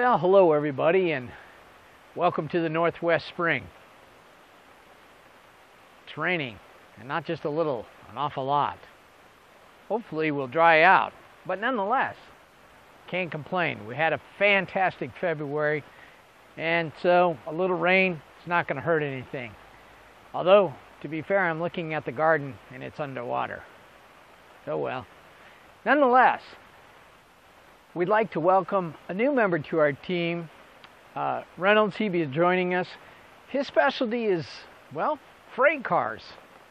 Well, hello everybody, and welcome to the Northwest Spring. It's raining, and not just a little, an awful lot. Hopefully we'll dry out, but nonetheless, can't complain. We had a fantastic February, and so a little rain is not going to hurt anything. Although, to be fair, I'm looking at the garden and it's underwater. Oh well. Nonetheless, we'd like to welcome a new member to our team. Reynolds, CB, is joining us. His specialty is, well, freight cars.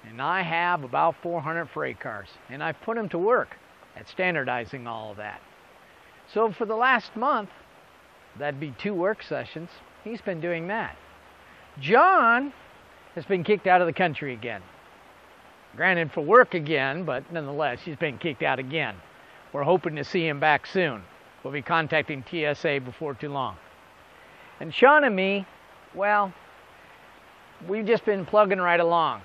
And I have about 400 freight cars. And I've put him to work at standardizing all of that. So for the last month, that'd be 2 work sessions, he's been doing that. John has been kicked out of the country again. Granted, for work again, but nonetheless, he's been kicked out again. We're hoping to see him back soon. We'll be contacting TSA before too long. And Sean and me, well, we've just been plugging right along.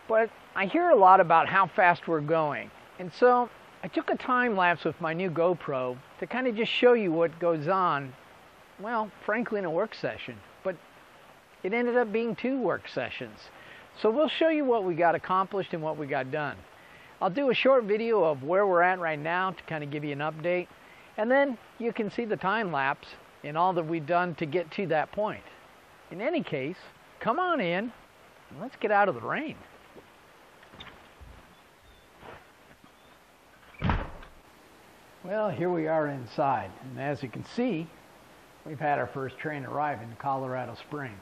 But I hear a lot about how fast we're going. And so I took a time lapse with my new GoPro to kind of just show you what goes on, well, frankly, in a work session. But it ended up being 2 work sessions. So we'll show you what we got accomplished and what we got done. I'll do a short video of where we're at right now to kind of give you an update. And then you can see the time lapse and all that we've done to get to that point. In any case, come on in and let's get out of the rain. Well, here we are inside. And as you can see, we've had our first train arrive in Colorado Springs.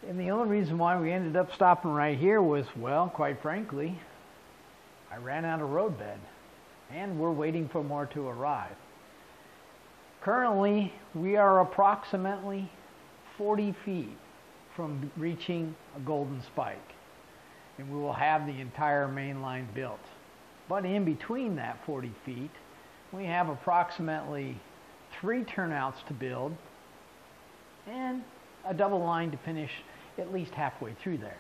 And the only reason why we ended up stopping right here was, well, quite frankly, I ran out of roadbed, and we're waiting for more to arrive. Currently, we are approximately 40 feet from reaching a golden spike, and we will have the entire main line built. But in between that 40 feet, we have approximately 3 turnouts to build, and a double line to finish at least halfway through there.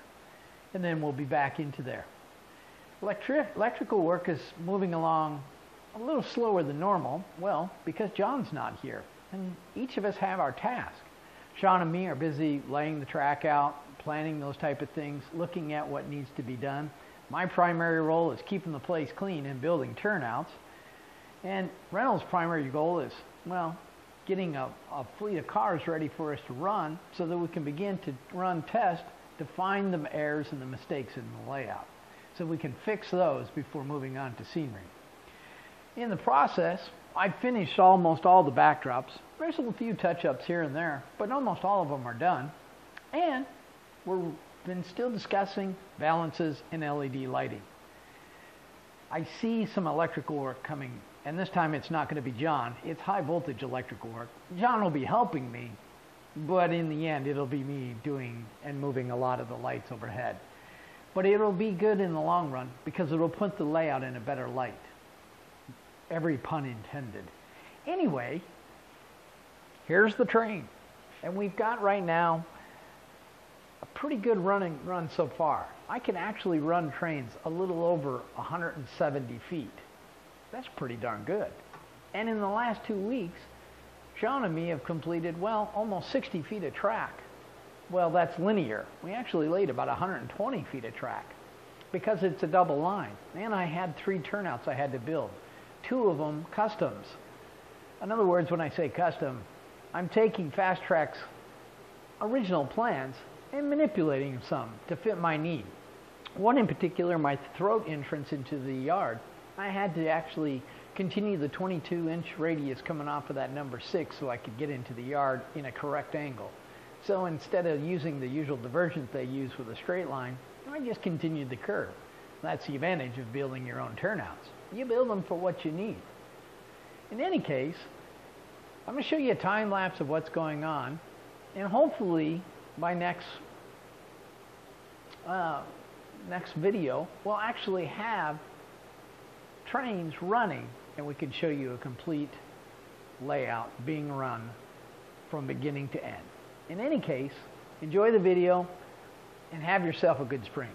And then we'll be back into there. Electrical work is moving along a little slower than normal, well, because John's not here. And each of us have our task. Sean and me are busy laying the track out, planning those type of things, looking at what needs to be done. My primary role is keeping the place clean and building turnouts. And Reynolds' primary goal is, well, getting a fleet of cars ready for us to run so that we can begin to run tests to find the errors and the mistakes in the layout so we can fix those before moving on to scenery. In the process, I've finished almost all the backdrops. There's a few touch-ups here and there, but almost all of them are done. And we've been still discussing balances and LED lighting. I see some electrical work coming. And this time it's not going to be John. It's high voltage electrical work. John will be helping me, but in the end it'll be me doing and moving a lot of the lights overhead. But it'll be good in the long run because it'll put the layout in a better light. Every pun intended. Anyway, here's the train. And we've got right now a pretty good run so far. I can actually run trains a little over 170 feet. That's pretty darn good. And in the last 2 weeks, Sean and me have completed, well, almost 60 feet of track. Well, that's linear. We actually laid about 120 feet of track because it's a double line. And I had 3 turnouts I had to build. 2 of them customs. In other words, when I say custom, I'm taking Fast Track's original plans and manipulating some to fit my need. One in particular, my throat entrance into the yard, I had to actually continue the 22-inch radius coming off of that number 6 so I could get into the yard in a correct angle. So instead of using the usual divergence they use with a straight line, I just continued the curve. That's the advantage of building your own turnouts. You build them for what you need. In any case, I'm going to show you a time lapse of what's going on, and hopefully by next video we'll actually have trains running and we can show you a complete layout being run from beginning to end. In any case, enjoy the video and have yourself a good spring.